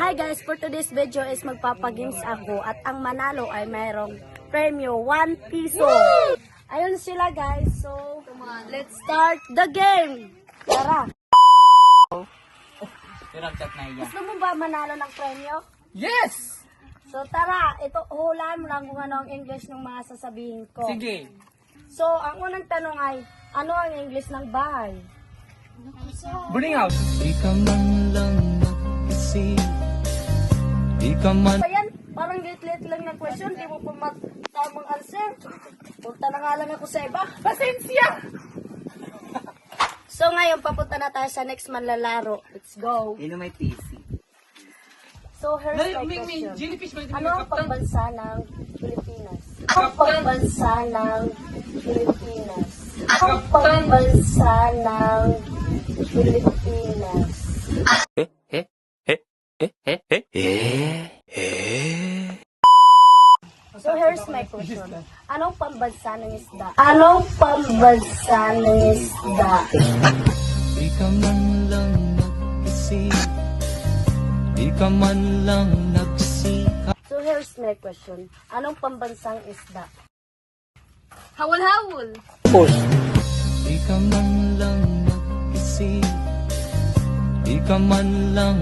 Hi guys, for today's video is magpapagames ako at ang manalo ay mayroong premyo 1 piso. Ayun sila guys, so let's start the game. Tara. Gusto mo ba manalo ng premyo? Yes! So tara, ito hulaan mo lang kung ano ang English ng mga sasabihin ko. Sige. So ang unang tanong ay, ano ang English ng bahay? Burning house. Di ka man lang mag-isip. Di ka man. Ayan, parang lit-lit lang na question, di mo pa tamang answer. Punta na nga lang ako sa iba. Pasensya! So ngayon, papunta na tayo sa next manlalaro. Let's go. Yun may PC. So here's my May question. jellyfish ba? Ano ang pambansa ng Pilipinas? Ang pambansa ng Pilipinas. Ang pambansa ng Pilipinas. So here's my question. Anong pambansa ng isda? Anong pambansa ng isda? Di ka man lang mag-isip. Di ka man lang nagsikap. So here's my question. Anong pambansang isda? Hawul-hawul. Di ka man lang mag-isip. Di ka man lang